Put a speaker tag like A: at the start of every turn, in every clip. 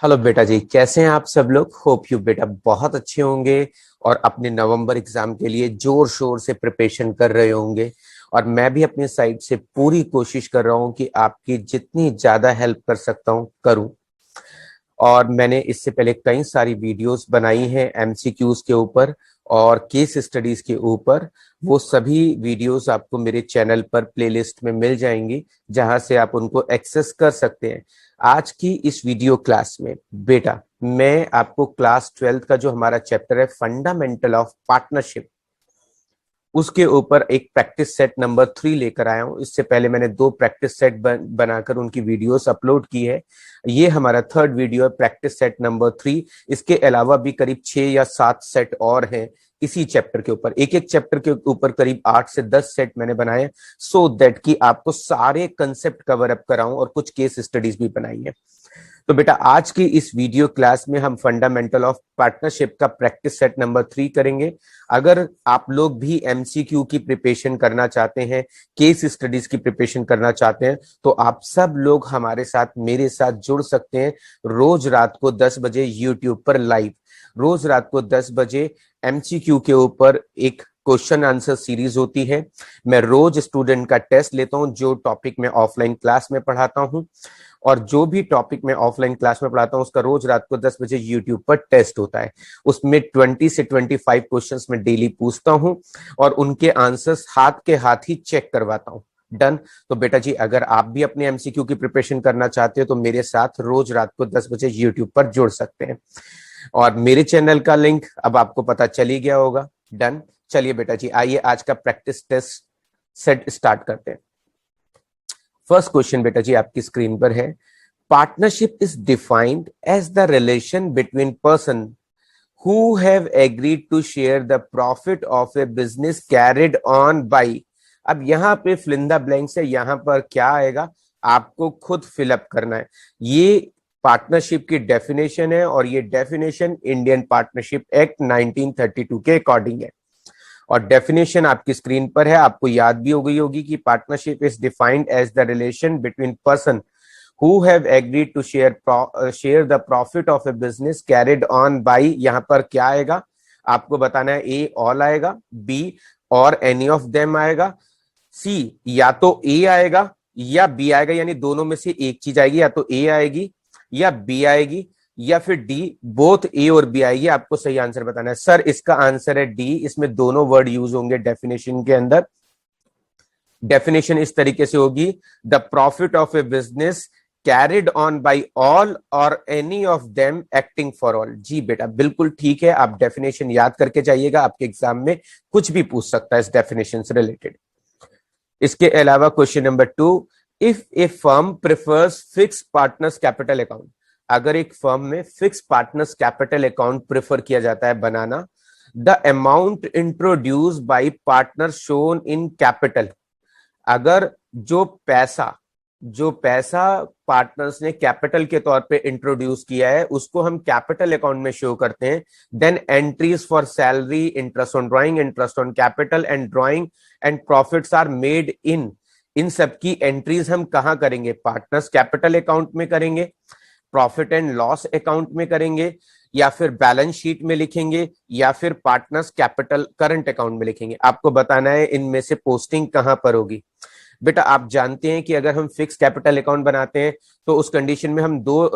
A: Hello बेटा जी, कैसे हैं आप सब लोग। होप यू बेटा बहुत अच्छे होंगे और अपने नवंबर एग्जाम के लिए जोर शोर से प्रिपरेशन कर रहे होंगे। और मैं भी अपनी साइड से पूरी कोशिश कर रहा हूं कि आपकी जितनी ज्यादा हेल्प कर सकता हूं करूं। और मैंने इससे पहले कई सारी वीडियोस बनाई हैं एमसीक्यूज के ऊपर और केस स्टडीज के ऊपर। वो सभी वीडियोस आपको मेरे चैनल पर प्लेलिस्ट में मिल जाएंगी, जहां से आप उनको एक्सेस कर सकते हैं। आज की इस वीडियो क्लास में बेटा मैं आपको क्लास 12th का जो हमारा चैप्टर है फंडामेंटल ऑफ पार्टनरशिप, उसके ऊपर एक प्रैक्टिस सेट नंबर 3 लेकर आया हूं। इससे पहले मैंने 2 प्रैक्टिस सेट बनाकर उनकी वीडियोस अपलोड की है। ये हमारा थर्ड वीडियो है प्रैक्टिस सेट नंबर 3। इसके अलावा भी करीब 6 या 7 सेट और हैं इसी चैप्टर के ऊपर। एक एक चैप्टर के ऊपर करीब 8 से 10 सेट मैंने बनाए, सो दैट कि आपको सारे कंसेप्ट कवर अप कराऊं और कुछ केस स्टडीज भी बनाई है। तो बेटा आज की इस वीडियो क्लास में हम फंडामेंटल ऑफ पार्टनरशिप का प्रैक्टिस सेट नंबर 3 करेंगे। अगर आप लोग भी एमसीक्यू की प्रिपरेशन करना चाहते हैं, केस स्टडीज की प्रिपरेशन करना चाहते हैं, तो आप सब लोग हमारे साथ मेरे साथ जुड़ सकते हैं। रोज रात को 10 बजे यूट्यूब पर लाइव, रोज रात को 10 बजे एमसीक्यू के ऊपर एक क्वेश्चन आंसर सीरीज होती है। मैं रोज स्टूडेंट का टेस्ट लेता हूं जो टॉपिक मैं ऑफलाइन क्लास में पढ़ाता हूं, और जो भी टॉपिक मैं ऑफलाइन क्लास में पढ़ाता हूं उसका रोज रात को 10 बजे यूट्यूब पर टेस्ट होता है। उसमें 20 से 25 क्वेश्चंस मैं डेली पूछता हूं और उनके आंसर्स हाथ के हाथ ही चेक करवाता हूं। डन। तो बेटा जी अगर आप भी अपने एमसीक्यू की प्रिपरेशन करना चाहते हो तो मेरे साथ रोज रात को 10 बजे यूट्यूब पर जुड़ सकते हैं। और मेरे चैनल का लिंक अब आपको पता चल ही गया होगा। डन। चलिए बेटा जी आइए आज का प्रैक्टिस टेस्ट सेट स्टार्ट करते हैं। फर्स्ट क्वेश्चन बेटा जी आपकी स्क्रीन पर है। Partnership is defined as the relation between person who have agreed to share the profit of a business carried on by। अब यहां पे फिलिंदा ब्लैंक्स है, यहां पर क्या आएगा आपको खुद फिलअप करना है। ये पार्टनरशिप की डेफिनेशन है और ये डेफिनेशन इंडियन पार्टनरशिप एक्ट 1932 के अकॉर्डिंग है। और डेफिनेशन आपकी स्क्रीन पर है, आपको याद भी हो गई होगी कि partnership is defined as the relation between person who have agreed to share the profit of a business carried on by। यहां पर क्या आएगा आपको बताना है। ए ऑल आएगा, बी और एनी ऑफ देम आएगा, सी या तो ए आएगा या बी आएगा, यानी दोनों में से एक चीज आएगी, या तो ए आएगी या बी आएगी या फिर डी बोथ ए और बी आएगी। आपको सही आंसर बताना है। सर इसका आंसर है डी, इसमें दोनों वर्ड यूज होंगे डेफिनेशन के अंदर। डेफिनेशन इस तरीके से होगी, the profit of a business carried on by all or any of them acting for all. जी बेटा बिल्कुल ठीक है, आप डेफिनेशन याद करके जाइएगा, आपके एग्जाम में कुछ भी पूछ सकता है इस डेफिनेशन से रिलेटेड। इसके अलावा question number 2, if a firm prefers fix partners capital account. अगर एक फर्म में fix partners capital account prefer किया जाता है बनाना, the amount introduced by partner shown in capital. अगर जो पैसा पार्टनर्स ने कैपिटल के तौर पे इंट्रोड्यूस किया है उसको हम कैपिटल अकाउंट में शो करते हैं, then entries for salary, interest on drawing, interest on capital and drawing and profits are made in सब की एंट्रीज हम कहां करेंगे? पार्टनर्स कैपिटल अकाउंट में करेंगे, प्रॉफिट एंड लॉस अकाउंट में करेंगे, या फिर बैलेंस शीट में लिखेंगे, या फिर पार्टनर्स कैपिटल करंट अकाउंट में लिखेंगे। आपको बताना है इनमें से पोस्टिंग कहां पर होगी। बेटा आप जानते हैं कि अगर हम फिक्स कैपिटल अकाउंट बनाते हैं तो उस कंडीशन में हम दो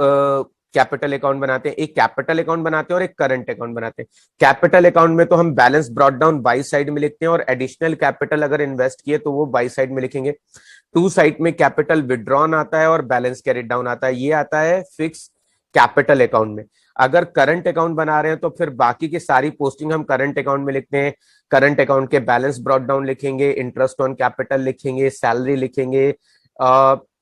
A: कैपिटल अकाउंट बनाते हैं, एक कैपिटल अकाउंट बनाते हैं और एक करंट अकाउंट बनाते हैं। कैपिटल अकाउंट में तो हम balance brought down by side में लिखते हैं और एडिशनल कैपिटल अगर इन्वेस्ट किए तो वो बाई साइड में लिखेंगे। टू साइड में कैपिटल विड्रॉन आता है और बैलेंस कैरिड डाउन आता है, ये आता है फिक्स कैपिटल अकाउंट में। अगर करंट अकाउंट बना रहे हैं तो फिर बाकी की सारी पोस्टिंग हम करंट अकाउंट में लिखते हैं। करंट अकाउंट के बैलेंस ब्रॉट डाउन लिखेंगे, इंटरेस्ट ऑन कैपिटल लिखेंगे, सैलरी लिखेंगे,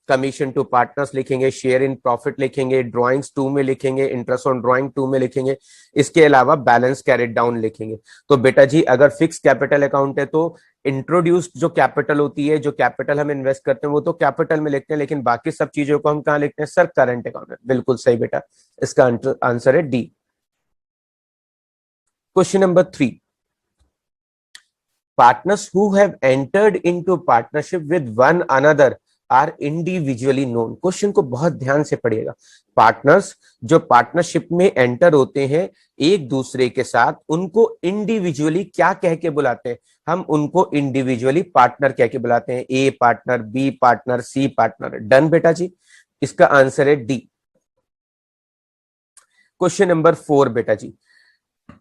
A: कमीशन टू पार्टनर्स लिखेंगे, शेयर इन प्रॉफिट लिखेंगे, ड्राइंग्स 2 में लिखेंगे, इंटरेस्ट ऑन ड्राइंग 2 में लिखेंगे, इसके अलावा बैलेंस कैरिड डाउन लिखेंगे। तो बेटा जी अगर फिक्स कैपिटल अकाउंट है तो इंट्रोड्यूस्ड जो कैपिटल होती है, जो कैपिटल हम इन्वेस्ट करते हैं वो तो कैपिटल में लिखते हैं, लेकिन बाकी सब चीजों को हम कहां लिखते हैं? सर करंट अकाउंट में। बिल्कुल सही बेटा, इसका आंसर है D. Question number 3, partners who have entered into partnership with one another are individually known. Question को बहुत ध्यान से पढ़िएगा। पार्टनर्स जो पार्टनरशिप में एंटर होते हैं एक दूसरे के साथ, उनको इंडिविजुअली क्या कह के बुलाते हैं? हम उनको इंडिविजुअली पार्टनर कह के बुलाते हैं। A partner, B partner, C partner. Done बेटा जी, इसका आंसर है डी। क्वेश्चन नंबर 4 बेटा जी,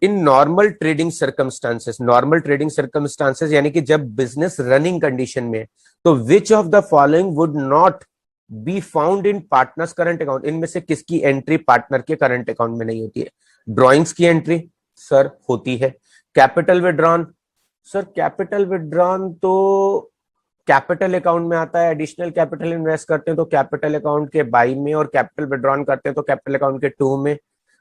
A: in normal trading circumstances, normal trading circumstances यानी कि जब बिजनेस रनिंग कंडीशन में, तो which of the following would not be found in partners current account? इनमें से किसकी एंट्री पार्टनर के करंट अकाउंट में नहीं होती है? ड्रॉइंग्स की एंट्री सर होती है। Capital withdrawn, sir capital withdrawn तो कैपिटल अकाउंट में आता है। एडिशनल कैपिटल इन्वेस्ट करते हैं तो कैपिटल अकाउंट के बाई में, और कैपिटल विड्रॉन करते हैं तो कैपिटल अकाउंट के टू में।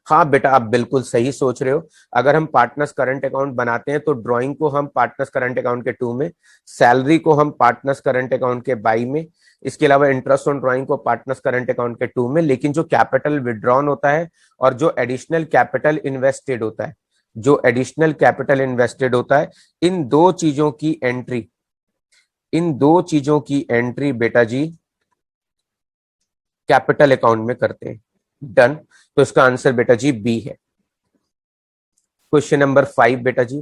A: हाँ बेटा, आप बिल्कुल सही सोच रहे हो। अगर हम पार्टनर्स करंट अकाउंट बनाते हैं तो ड्राइंग को हम पार्टनर्स करंट अकाउंट के टू में, सैलरी को हम पार्टनर्स करंट अकाउंट के बाई में, इसके अलावा इंटरेस्ट ऑन ड्राइंग को पार्टनर्स करंट अकाउंट के टू में। लेकिन जो कैपिटल विड्रॉन होता है और जो एडिशनल कैपिटल इन्वेस्टेड होता है, जो एडिशनल कैपिटल इन्वेस्टेड होता है, इन दो चीजों की एंट्री, इन दो चीजों की एंट्री बेटा जी कैपिटल अकाउंट में करते हैं। डन, तो इसका आंसर बेटा जी बी है। क्वेश्चन नंबर 5 बेटा जी,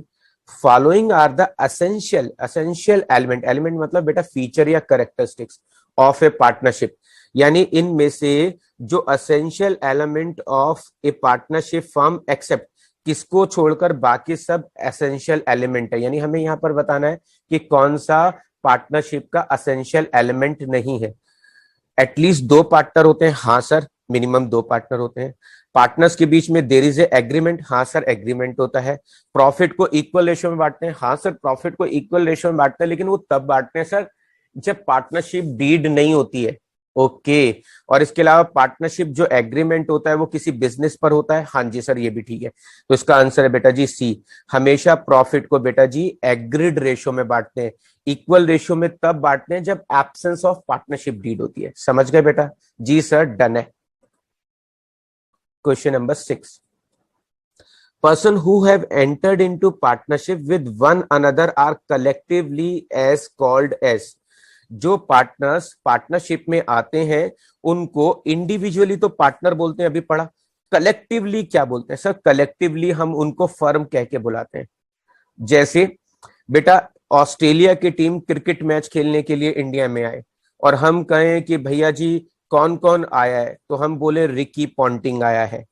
A: following are the essential, essential element, element मतलब बेटा फीचर या कैरेक्टरिस्टिक्स ऑफ ए पार्टनरशिप, यानी इनमें से जो essential element of a partnership firm except, किसको छोड़कर बाकी सब एसेंशियल एलिमेंट है। यानी हमें यहां पर बताना है कि कौन सा पार्टनरशिप का असेंशियल एलिमेंट नहीं है। एटलीस्ट दो पार्टनर होते हैं, हाँ सर, मिनिमम दो पार्टनर होते हैं। पार्टनर्स के बीच में देयर इज ए एग्रीमेंट, हाँ सर एग्रीमेंट होता है। प्रॉफिट को इक्वल रेशियो में बांटते हैं, हाँ सर प्रॉफिट को इक्वल रेशियो में बांटते हैं, लेकिन वो तब बांटते हैं सर जब पार्टनरशिप डीड नहीं होती है। ओके, और इसके अलावा पार्टनरशिप जो एग्रीमेंट होता है वो किसी बिजनेस पर होता है। हाँ जी सर, ये भी ठीक है। तो इसका आंसर है बेटा जी सी। हमेशा प्रॉफिट को बेटा जी एग्रीड रेशियो में बांटते हैं, इक्वल रेशियो में तब बांटते हैं जब एब्सेंस ऑफ पार्टनरशिप डीड होती है। समझ गए बेटा जी? सर डन है। Question number 6, person who have entered into partnership with one another are collectively as called as। जो पार्टनर्स पार्टनरशिप में आते हैं उनको इंडिविजुअली तो पार्टनर बोलते हैं, अभी पढ़ा। कलेक्टिवली क्या बोलते हैं सर? कलेक्टिवली हम उनको फर्म कह के बुलाते हैं। जैसे बेटा ऑस्ट्रेलिया की टीम क्रिकेट मैच खेलने के लिए इंडिया में आए और हम कहें कि भैया जी कौन कौन आया है, तो हम बोले रिकी पॉन्टिंग आया है,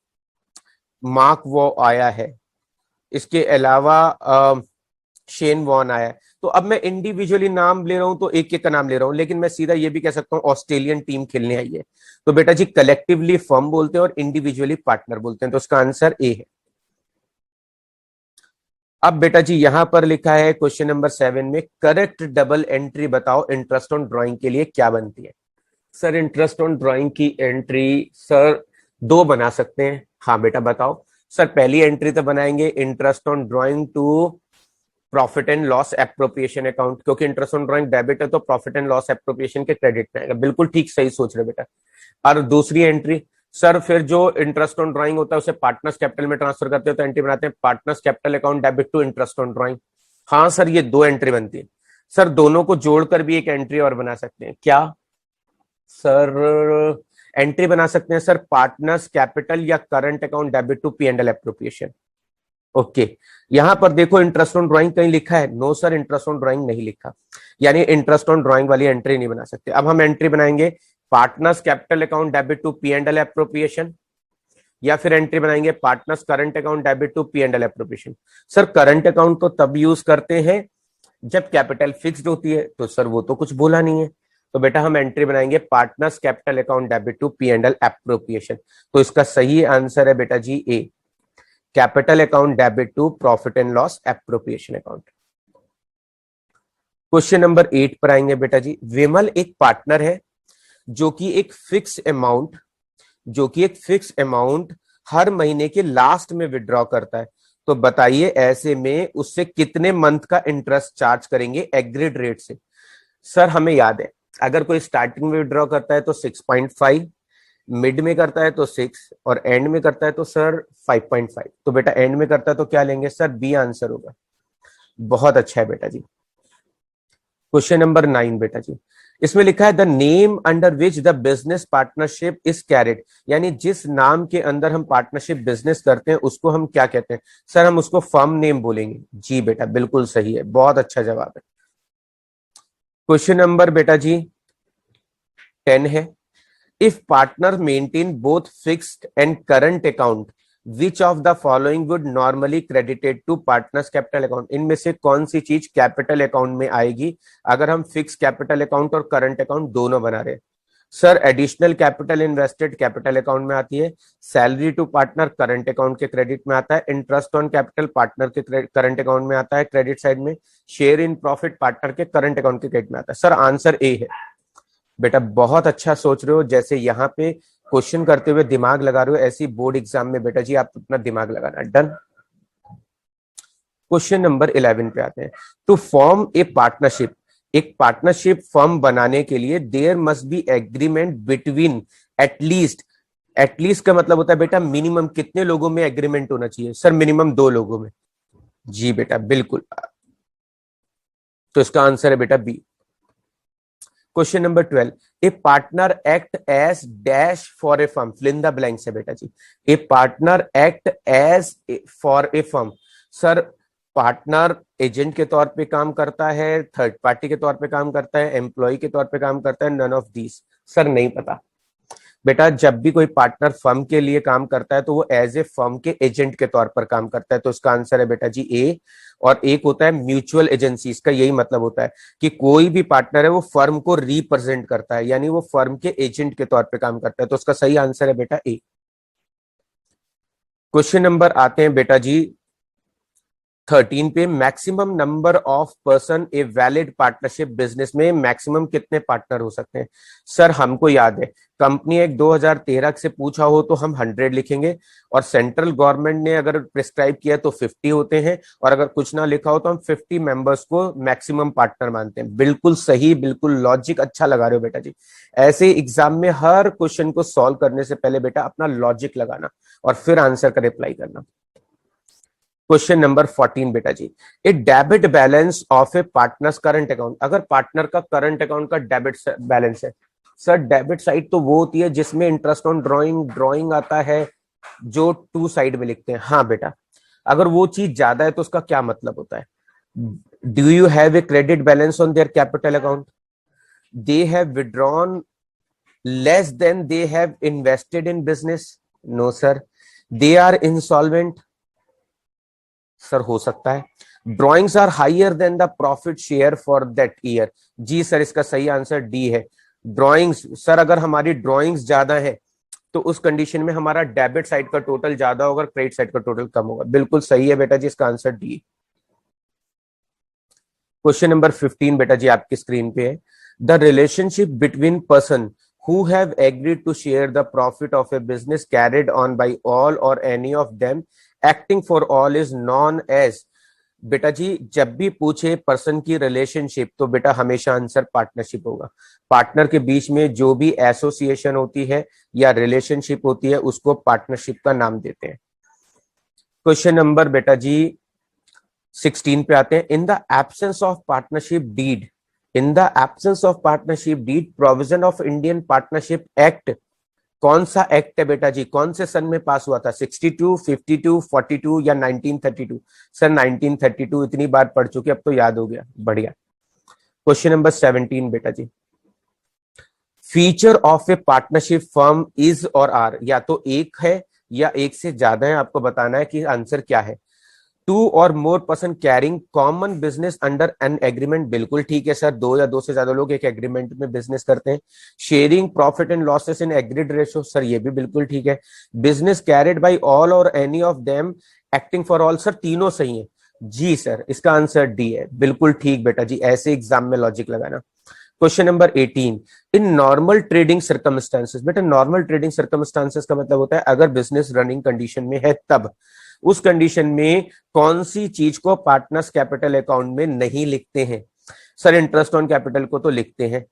A: मार्क वो आया है, इसके अलावा शेन वॉन आया है। तो अब मैं इंडिविजुअली नाम ले रहा हूं तो एक एक का नाम ले रहा हूं, लेकिन मैं सीधा ये भी कह सकता हूं ऑस्ट्रेलियन टीम खेलने आई है। तो बेटा जी कलेक्टिवली फर्म बोलते हैं और इंडिविजुअली पार्टनर बोलते हैं। तो इसका आंसर ए है। अब बेटा जी यहां पर लिखा है क्वेश्चन नंबर 7 में, करेक्ट डबल एंट्री बताओ इंटरेस्ट ऑन ड्राइंग के लिए क्या बनती है? सर इंटरेस्ट ऑन ड्राइंग की एंट्री सर दो बना सकते हैं। हाँ बेटा बताओ। सर पहली एंट्री तो बनाएंगे interest on drawing to profit and loss appropriation account, क्योंकि इंटरेस्ट ऑन ड्राइंग डेबिट है तो प्रॉफिट एंड लॉस एप्रोप्रिएशन के क्रेडिट में आएगा। बिल्कुल ठीक, सही सोच रहे बेटा। और दूसरी एंट्री सर फिर जो इंटरेस्ट ऑन ड्राइंग होता है उसे पार्टनर्स कैपिटल में ट्रांसफर करते हैं तो एंट्री बनाते हैं partners capital account debit to interest on drawing. हाँ सर, ये दो एंट्री बनती है। सर दोनों को जोड़कर भी एक एंट्री और बना सकते हैं। क्या सर? एंट्री बना सकते हैं सर पार्टनर्स कैपिटल या current account debit to P and L appropriation. Okay, यहां पर देखो इंटरेस्ट ऑन ड्राइंग कहीं लिखा है? No sir, interest on drawing नहीं लिखा, यानी इंटरेस्ट ऑन ड्राइंग वाली एंट्री नहीं बना सकते। अब हम एंट्री बनाएंगे partners capital account debit to P and L appropriation, या फिर एंट्री बनाएंगे partners current account debit to P and L appropriation. Sir current account तो तब यूज करते हैं जब कैपिटल फिक्स्ड होती है, तो सर वो तो कुछ बोला नहीं है। तो बेटा हम एंट्री बनाएंगे partners capital account debit to P and L appropriation. तो इसका सही आंसर है बेटा जी A, capital account debit to profit and loss appropriation account. Question number 8 पर आएंगे बेटा जी। विमल एक पार्टनर है जो कि एक फिक्स अमाउंट हर महीने के लास्ट में विड्रॉ करता है। तो बताइए ऐसे में उससे कितने मंथ का इंटरेस्ट चार्ज करेंगे एग्रीड रेट से? सर हमें याद है, अगर कोई स्टार्टिंग में विड्रॉ करता है तो 6.5, मिड में करता है तो 6 और एंड में करता है तो सर 5.5। तो बेटा एंड में करता है तो क्या लेंगे सर? बी आंसर होगा। बहुत अच्छा है बेटा जी। क्वेश्चन नंबर 9 बेटा जी, इसमें लिखा है the name under which the business partnership is carried, यानी जिस नाम के अंदर हम पार्टनरशिप बिजनेस करते हैं उसको हम क्या कहते हैं? सर हम उसको फर्म नेम बोलेंगे। जी बेटा बिल्कुल सही है, बहुत अच्छा जवाब है। क्वेश्चन नंबर बेटा जी 10 है, if partner maintain both fixed and current account which of the following would normally credited to partners capital account, इनमें से कौन सी चीज कैपिटल अकाउंट में आएगी अगर हम फिक्स कैपिटल अकाउंट और करंट अकाउंट दोनों बना रहे हैं? Sir additional capital invested capital account में आती है, salary to partner current account के क्रेडिट में आता है, इंटरेस्ट ऑन कैपिटल पार्टनर के करंट अकाउंट में आता है क्रेडिट साइड में, शेयर इन प्रॉफिट पार्टनर के करंट अकाउंट के क्रेडिट में आता है। सर आंसर ए है। बेटा बहुत अच्छा सोच रहे हो, जैसे यहाँ पे क्वेश्चन करते हुए दिमाग लगा रहे हो, ऐसी बोर्ड एग्जाम में बेटा जी आप अपना दिमाग लगाना। डन। क्वेश्चन नंबर 11 पे आते हैं। टू फॉर्म ए पार्टनरशिप, एक पार्टनरशिप फर्म बनाने के लिए there must be agreement between at least, at least का मतलब होता है बेटा मिनिमम कितने लोगों में एग्रीमेंट होना चाहिए? सर मिनिमम 2 लोगों में। जी बेटा बिल्कुल, तो इसका आंसर है बेटा B. Question number 12, a partner act as dash for a firm, fill in the blanks है बेटा जी। A partner act as for a firm, sir partner agent के तौर पे काम करता है, थर्ड पार्टी के तौर पे काम करता है, एम्प्लॉय के तौर पे काम करता है, नन ऑफ दीज? सर नहीं पता बेटा, जब भी कोई पार्टनर फर्म के लिए काम करता है तो वो एज ए फर्म के एजेंट के तौर पर काम करता है, तो इसका आंसर है बेटा जी ए। और एक होता है म्यूचुअल एजेंसी, इसका यही मतलब होता है कि कोई भी पार्टनर है वो फर्म को रिप्रेजेंट करता है, यानी वो फर्म के एजेंट के तौर पे काम करता है, तो उसका सही आंसर है बेटा ए। क्वेश्चन नंबर आते हैं बेटा जी 13 पे, maximum number of person a valid partnership business में मैक्सिमम कितने पार्टनर हो सकते हैं? सर हमको याद है कंपनी एक 2013 से पूछा हो तो हम 100 लिखेंगे, और सेंट्रल गवर्नमेंट ने अगर प्रिस्क्राइब किया तो 50 होते हैं, और अगर कुछ ना लिखा हो तो हम 50 मेंबर्स को मैक्सिमम पार्टनर मानते हैं। बिल्कुल सही, बिल्कुल लॉजिक अच्छा लगा रहे हो बेटा जी। ऐसे एग्जाम में हर क्वेश्चन को सॉल्व करने से पहले बेटा अपना लॉजिक लगाना और फिर आंसर का रिप्लाई करना। क्वेश्चन नंबर 14 बेटा जी, a debit balance of a partners current account, अगर पार्टनर का करंट अकाउंट का डेबिट बैलेंस है, सर डेबिट साइड तो वो होती है जिसमें इंटरेस्ट ऑन ड्रॉइंग ड्रॉइंग आता है, जो टू साइड में लिखते हैं। हाँ बेटा, अगर वो चीज ज्यादा है तो उसका क्या मतलब होता है? Do you have a credit balance on their capital account? They have withdrawn less than they have invested in business? No sir. They are insolvent? Sir हो सकता है। Drawings are higher than the profit share for that year? जी sir, इसका सही answer D है। Drawings, sir अगर हमारी drawings ज्यादा है तो उस कंडीशन में हमारा डेबिट साइड का टोटल ज्यादा होगा, क्रेडिट साइड का टोटल कम होगा। बिल्कुल सही है बेटा जी, इसका आंसर डी। क्वेश्चन नंबर 15 बेटा जी आपकी स्क्रीन पे है। The relationship between person who have agreed to share the profit of a business carried on by all or any of them acting for all is known as? बेटा जी जब भी पूछे person की relationship तो बेटा हमेशा आंसर पार्टनरशिप होगा। Partner के बीच में जो भी एसोसिएशन होती है या रिलेशनशिप होती है उसको पार्टनरशिप का नाम देते हैं। क्वेश्चन नंबर बेटा जी 16 पे आते हैं। In the absence of partnership deed, in the absence of partnership deed provision of Indian partnership act, कौन सा एक्ट है बेटा जी? कौन से सन में पास हुआ था? 62, 52, 42 या 1932? सर 1932, इतनी बार पढ़ चुके अब तो याद हो गया, बढ़िया। क्वेश्चन नंबर 17 बेटा जी, feature of a partnership firm is or are, या तो एक है या एक से ज्यादा है, आपको बताना है कि आंसर क्या है। To or more person carrying common business under an agreement, बिल्कुल ठीक है सर, 2 या 2 से ज्यादा लोग एक एग्रीमेंट में बिजनेस करते हैं। Sharing profit and losses in agreed ratio, sir ये भी बिल्कुल ठीक है। Business carried by all or any of them acting for all, sir तीनों सही है। जी सर, इसका आंसर डी है, बिल्कुल ठीक बेटा जी, ऐसे एग्जाम में लॉजिक लगाना। क्वेश्चन नंबर 18, इन नॉर्मल ट्रेडिंग सर्कमस्टांसेस, बेटा नॉर्मल ट्रेडिंग सर्कमस्टांसेस का मतलब होता है अगर बिजनेस रनिंग कंडीशन में है तब, उस कंडीशन में कौन सी चीज को पार्टनर्स कैपिटल अकाउंट में नहीं लिखते हैं? सर इंटरेस्ट ऑन कैपिटल को तो लिखते हैं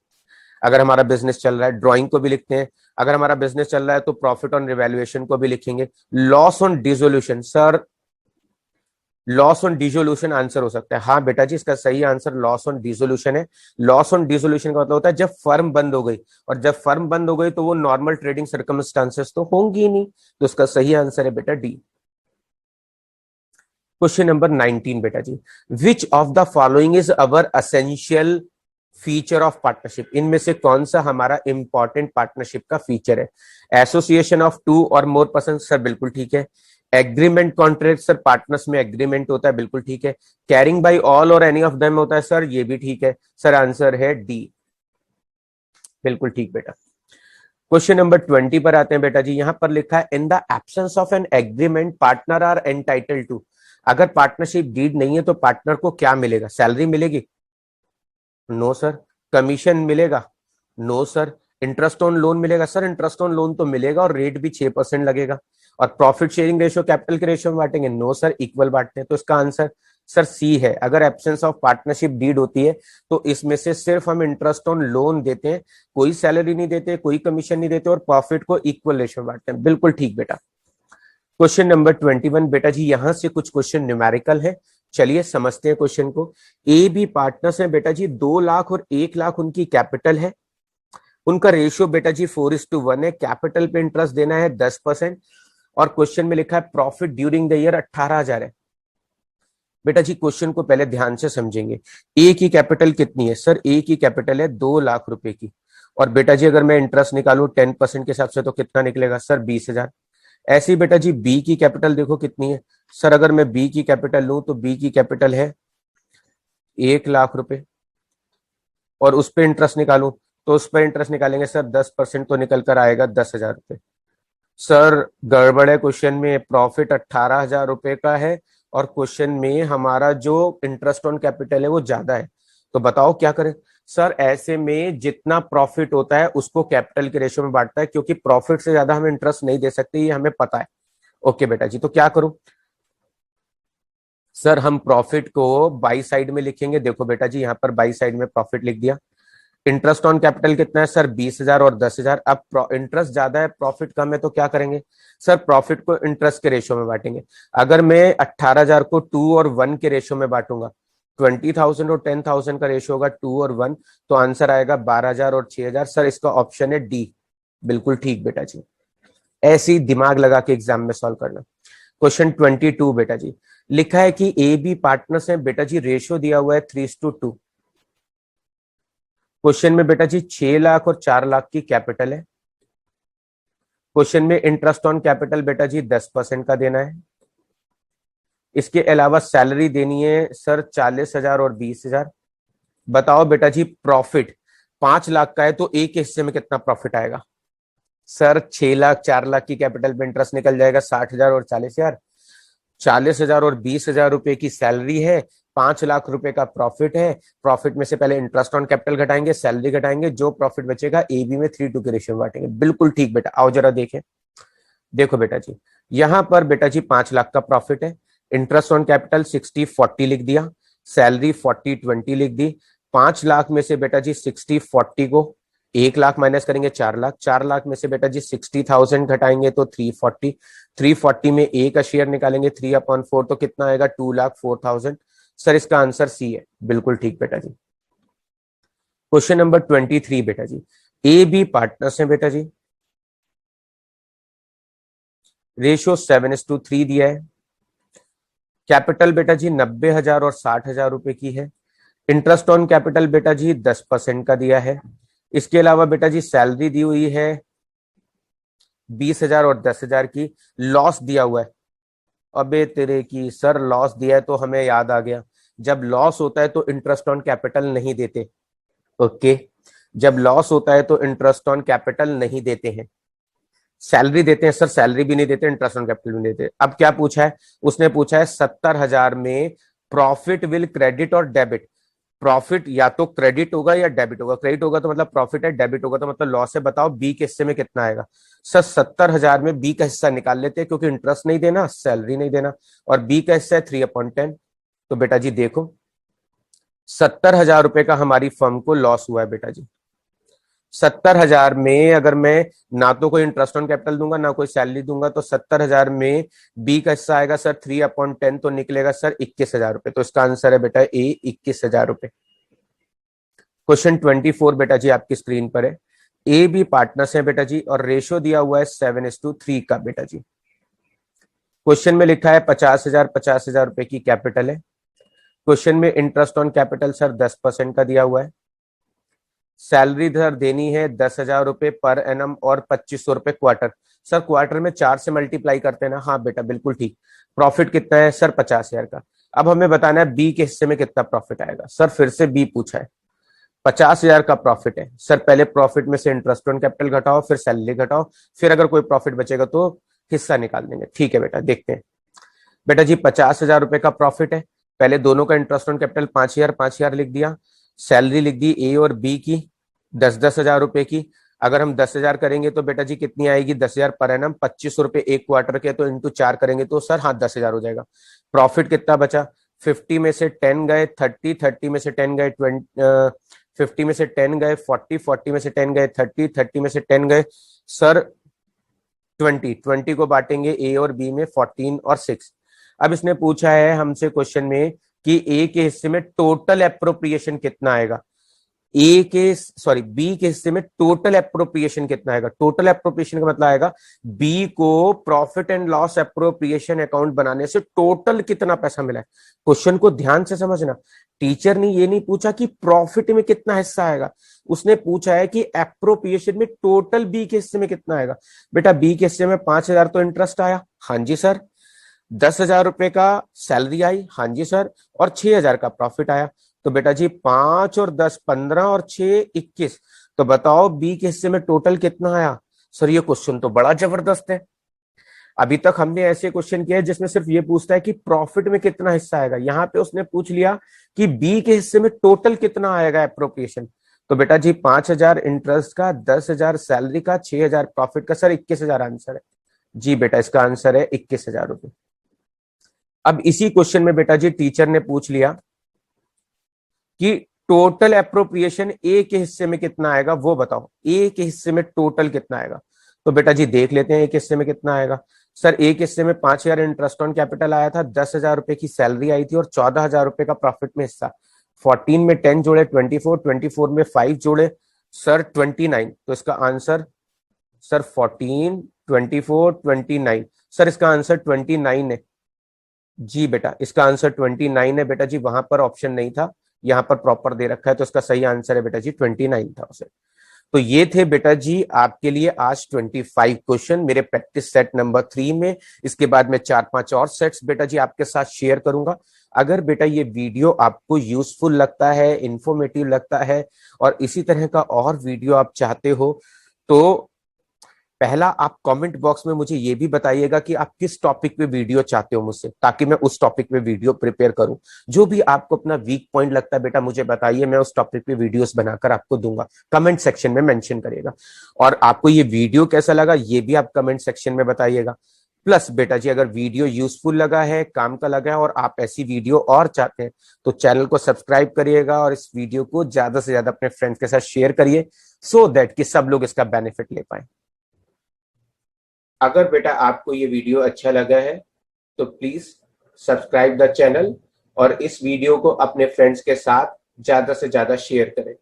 A: अगर हमारा बिजनेस चल रहा है, ड्राइंग को भी लिखते हैं अगर हमारा बिजनेस चल रहा है, तो प्रॉफिट ऑन रिवैल्यूएशन को भी लिखेंगे। Loss on dissolution, sir loss on dissolution answer हो सकता है। हाँ बेटा जी, इसका सही आंसर लॉस ऑन डिसोल्यूशन है। लॉस ऑन डिसोल्यूशन का मतलब होता है जब फर्म बंद हो गई, और जब फर्म बंद हो गई तो वो नॉर्मल ट्रेडिंग सर्कमस्टांसेस तो होंगी ही नहीं, तो इसका सही आंसर है बेटा डी। क्वेश्चन नंबर 19 बेटा जी, which of the following is our essential feature of partnership, इनमें से कौन सा हमारा इंपॉर्टेंट पार्टनरशिप का फीचर है? Association of two or more person, sir बिल्कुल ठीक है। एग्रीमेंट कॉन्ट्रैक्ट, सर पार्टनर्स में एग्रीमेंट होता है, बिल्कुल ठीक है। Carrying by all or any of them होता है, सर ये भी ठीक है। सर आंसर है डी, बिल्कुल ठीक बेटा। क्वेश्चन नंबर 20 पर आते हैं बेटा जी, यहां पर लिखा है in the absence of an agreement partner are entitled to, अगर पार्टनरशिप डीड नहीं है तो पार्टनर को क्या मिलेगा? सैलरी मिलेगी? No sir. कमीशन मिलेगा? No sir. Interest on loan मिलेगा? सर इंटरेस्ट ऑन लोन तो मिलेगा और रेट भी 6% लगेगा। और प्रॉफिट शेयरिंग रेशियो कैपिटल के रेशियो में बांटेंगे? नो सर, इक्वल बांटते हैं। तो इसका आंसर सर सी है। अगर एब्सेंस ऑफ पार्टनरशिप डीड होती है तो इसमें से सिर्फ हम इंटरेस्ट ऑन लोन देते हैं, कोई सैलरी नहीं देते, कोई कमीशन नहीं देते, और प्रॉफिट को इक्वल रेशियो में बांटते हैं। बिल्कुल ठीक बेटा। क्वेश्चन नंबर 21 बेटा जी, यहां से कुछ क्वेश्चन न्यूमेरिकल है, चलिए समझते हैं क्वेश्चन को। ए बी पार्टनर्स हैं बेटा जी, 2 लाख और 1 लाख उनकी कैपिटल है। उनका रेशियो बेटा जी 4:1 है। कैपिटल पे इंटरेस्ट देना है 10%, और क्वेश्चन में लिखा है प्रॉफिट ड्यूरिंग द ईयर 18,000 है। बेटा जी क्वेश्चन को पहले ध्यान से समझेंगे। ए की कैपिटल कितनी है? सर ए की कैपिटल है 2 लाख रुपए की, और बेटा जी अगर मैं इंटरेस्ट निकालू 10% के हिसाब से तो कितना निकलेगा? सर 20,000। ऐसे ही बेटा जी बी की कैपिटल देखो कितनी है। सर अगर मैं बी की कैपिटल लूं तो बी की कैपिटल है 1 लाख रुपए, और उस पर इंटरेस्ट निकालूं तो उस पर इंटरेस्ट निकालेंगे सर 10%, तो निकल कर आएगा 10,000 रुपए। सर गड़बड़ है क्वेश्चन में, प्रॉफिट 18,000 रुपए का है और क्वेश्चन में हमारा जो इंटरेस्ट ऑन कैपिटल है वो ज्यादा है, तो बताओ क्या करें? सर ऐसे में जितना प्रॉफिट होता है उसको कैपिटल के रेशियो में बांटता है, क्योंकि प्रॉफिट से ज्यादा हम इंटरेस्ट नहीं दे सकते, ये हमें पता है। ओके बेटा जी, तो क्या करूं? सर हम प्रॉफिट को बाई साइड में लिखेंगे। देखो बेटा जी यहाँ पर बाई साइड में प्रॉफिट लिख दिया। इंटरेस्ट ऑन कैपिटल कितना है? सर 20,000 और 10,000। अब इंटरेस्ट ज्यादा है प्रॉफिट कम है, तो क्या करेंगे? सर प्रॉफिट को इंटरेस्ट के रेशियो में बांटेंगे। अगर मैं 18,000 को 2 और 1 के रेशियो में बांटूंगा, 20,000 और 10,000 का रेशियो होगा 2 और 1, तो आंसर आएगा 12,000 और 6,000। सर इसका ऑप्शन है डी, बिल्कुल ठीक बेटा जी। ऐसी दिमाग लगा के एग्जाम में सॉल्व करना। क्वेश्चन 22 बेटा जी, लिखा है कि ए बी पार्टनर्स हैं बेटा जी, रेशियो दिया हुआ है 3:2। क्वेश्चन में बेटा जी 6 लाख और 4 लाख की कैपिटल है। क्वेश्चन में इंटरेस्ट ऑन कैपिटल बेटा जी 10% का देना है। इसके अलावा सैलरी देनी है सर 40,000 और 20,000। बताओ बेटा जी प्रॉफिट 5 लाख का है तो एक हिस्से में कितना प्रॉफिट आएगा? सर 6 लाख 4 लाख की कैपिटल पे इंटरेस्ट निकल जाएगा 60,000 और 40,000। 40,000 और 20,000 रुपए की सैलरी है, 5 लाख रुपए का प्रॉफिट है। प्रॉफिट में से पहले इंटरेस्ट ऑन कैपिटल घटाएंगे, सैलरी घटाएंगे, जो प्रॉफिट बचेगा ए बी में 3:2 के रेशियो में बांटेंगे। बिल्कुल ठीक बेटा। आओ जरा देखें। देखो बेटा जी यहां पर बेटा जी 5 लाख का प्रॉफिट है, इंटरेस्ट ऑन कैपिटल 60/40 लिख दिया, सैलरी 40/20 लिख दी। 5 लाख में से बेटा जी 60/40 को 1 लाख माइनस करेंगे 4 लाख, 4 लाख में से बेटा जी 60,000 घटाएंगे तो 340, 340 में ए का शेयर निकालेंगे 3/4, तो कितना आएगा? 2,04,000। सर इसका आंसर सी है, बिल्कुल ठीक बेटा जी। क्वेश्चन नंबर 23 बेटा जी, ए बी पार्टनर्स हैं बेटा जी, रेशियो 7:3 दिया है। कैपिटल बेटा जी 90,000 और 60,000 रुपए की है। इंटरेस्ट ऑन कैपिटल बेटा जी 10% का दिया है। इसके अलावा बेटा जी सैलरी दी हुई है 20,000 और 10,000 की। लॉस दिया हुआ है, अबे तेरे की सर लॉस दिया है तो हमें याद आ गया, जब लॉस होता है तो इंटरेस्ट ऑन कैपिटल नहीं देते। ओके, जब लॉस होता है तो इंटरेस्ट ऑन कैपिटल नहीं देते हैं, सैलरी देते हैं। सर सैलरी भी नहीं देते, इंटरेस्ट ऑन कैपिटल भी नहीं देते। अब क्या पूछा है? उसने पूछा है 70,000 में प्रॉफिट विल क्रेडिट और डेबिट। प्रॉफिट या तो क्रेडिट होगा या डेबिट होगा। क्रेडिट होगा तो मतलब प्रॉफिट है, डेबिट होगा तो मतलब लॉस है। बताओ बी के हिस्से में कितना आएगा? सर 70,000 में बी का हिस्सा निकाल लेते हैं, क्योंकि इंटरेस्ट नहीं देना, सैलरी नहीं देना, और बी का हिस्सा है 3/10। तो बेटा जी देखो 70,000 रुपए का हमारी फर्म को लॉस हुआ है बेटा जी। 70,000 में अगर मैं ना तो कोई इंटरेस्ट ऑन कैपिटल दूंगा ना कोई सैलरी दूंगा तो 70,000 में बी का हिस्सा आएगा सर 3/10 तो निकलेगा सर 21,000 रुपए। तो इसका आंसर है बेटा ए 21,000 रुपए। क्वेश्चन 24 बेटा जी आपकी स्क्रीन पर है। ए बी पार्टनर्स हैं बेटा जी और रेशियो दिया हुआ है 7:3 का बेटा जी। क्वेश्चन में लिखा है 50,000 रुपए की कैपिटल है। क्वेश्चन में इंटरेस्ट ऑन कैपिटल सर 10% का दिया हुआ है। सैलरी सर देनी है 10,000 रुपए पर एनम और 2500 रुपए क्वार्टर। सर क्वार्टर में 4 से मल्टीप्लाई करते हैं ना? हाँ बेटा बिल्कुल ठीक। प्रॉफिट कितना है सर 50,000 का। अब हमें बताना है बी के हिस्से में कितना प्रॉफिट आएगा। सर फिर से बी पूछा है, 50,000 का प्रॉफिट है सर, पहले प्रॉफिट में से इंटरेस्ट ऑन कैपिटल घटाओ फिर सैलरी घटाओ फिर अगर कोई प्रॉफिट बचेगा तो हिस्सा निकाल देंगे। ठीक है बेटा देखते हैं। बेटा जी 50,000 रुपए का प्रॉफिट है, पहले दोनों का इंटरेस्ट ऑन कैपिटल 5,000 लिख दिया, सैलरी लिख दी ए और बी की 10,000 रुपए की। अगर हम 10,000 करेंगे तो बेटा जी कितनी आएगी 10,000 पर एनम, 2500 रुपए एक क्वार्टर के, तो इंटू 4 करेंगे तो सर हाँ 10,000 हो जाएगा। प्रॉफिट कितना बचा, 50 में से 10 गए 30 में से 10 गए 20, 50 में से 10 गए 40 में से 10 गए 30 में से 10 गए सर 20 को बांटेंगे ए और बी में 14 और 6। अब इसने पूछा है हमसे क्वेश्चन में कि ए के हिस्से में टोटल एप्रोप्रिएशन कितना आएगा, बी के हिस्से में टोटल एप्रोप्रिएशन कितना आएगा। टोटल एप्रोप्रिएशन का मतलब आएगा बी को profit and loss appropriation account बनाने से टोटल कितना पैसा मिला है। क्वेश्चन को ध्यान से समझना, टीचर ने ये नहीं पूछा कि प्रॉफिट में कितना हिस्सा आएगा, उसने पूछा है कि एप्रोप्रिएशन में टोटल बी के हिस्से में कितना आएगा। बेटा बी के हिस्से में 5,000 तो इंटरेस्ट आया, हाँ जी सर, 10,000 रुपए का सैलरी आई, हाँ जी सर, और 6,000 का प्रॉफिट आया। तो बेटा जी 5 और 10 15 और 6 21। तो बताओ बी के हिस्से में टोटल कितना आया। सर ये क्वेश्चन तो बड़ा जबरदस्त है। अभी तक हमने ऐसे क्वेश्चन किए जिसमें सिर्फ ये पूछता है कि प्रॉफिट में कितना हिस्सा आएगा, यहाँ पे उसने पूछ लिया कि बी के हिस्से में टोटल कितना आएगा एप्रोप्रिएशन। तो बेटा जी 5,000 इंटरेस्ट का, 10,000 सैलरी का, 6,000 प्रॉफिट का, सर 21,000 आंसर है। जी बेटा इसका आंसर है 21,000 रुपए। अब इसी क्वेश्चन में बेटा जी टीचर ने पूछ लिया कि टोटल एप्रोप्रिएशन ए के हिस्से में कितना आएगा वो बताओ, ए के हिस्से में टोटल कितना आएगा। तो बेटा जी देख लेते हैं ए के हिस्से में कितना आएगा। सर ए के हिस्से में 5,000 इंटरेस्ट ऑन कैपिटल आया था, 10,000 रुपए की सैलरी आई थी और 14,000 रुपए का प्रॉफिट में हिस्सा। 14 में 10 जोड़े 24 में 5 जोड़े सर 29। तो इसका आंसर सर 14 24 29, सर इसका आंसर 29 है। जी बेटा इसका आंसर 29 है बेटा जी, वहां पर ऑप्शन नहीं था, यहाँ पर प्रॉपर दे रखा है, तो इसका सही आंसर है बेटा जी 29 था उसे। तो ये थे बेटा जी आपके लिए आज 25 क्वेश्चन मेरे प्रैक्टिस सेट नंबर 3 में। इसके बाद मैं 4-5 और सेट्स बेटा जी आपके साथ शेयर करूंगा। अगर बेटा ये वीडियो आपको यूजफुल लगता है, इंफॉर्मेटिव लगता है और इसी तरह का और वीडियो आप चाहते हो तो पहला आप कमेंट बॉक्स में मुझे ये भी बताइएगा कि आप किस टॉपिक पे वीडियो चाहते हो मुझसे, ताकि मैं उस टॉपिक पे वीडियो प्रिपेयर करूं। जो भी आपको अपना वीक पॉइंट लगता है बेटा मुझे बताइए, मैं उस टॉपिक पे वीडियोस बनाकर आपको दूंगा। कमेंट सेक्शन में मेंशन करिएगा। और आपको ये वीडियो कैसा लगा ये भी आप कमेंट सेक्शन में बताइएगा। प्लस बेटा जी अगर वीडियो यूजफुल लगा है, काम का लगा है और आप ऐसी वीडियो और चाहते हैं तो चैनल को सब्सक्राइब करिएगा और इस वीडियो को ज्यादा से ज्यादा अपने फ्रेंड्स के साथ शेयर करिए, सो दैट कि सब लोग इसका बेनिफिट ले पाए। अगर बेटा आपको ये वीडियो अच्छा लगा है तो प्लीज सब्सक्राइब द चैनल और इस वीडियो को अपने फ्रेंड्स के साथ ज्यादा से ज्यादा शेयर करें।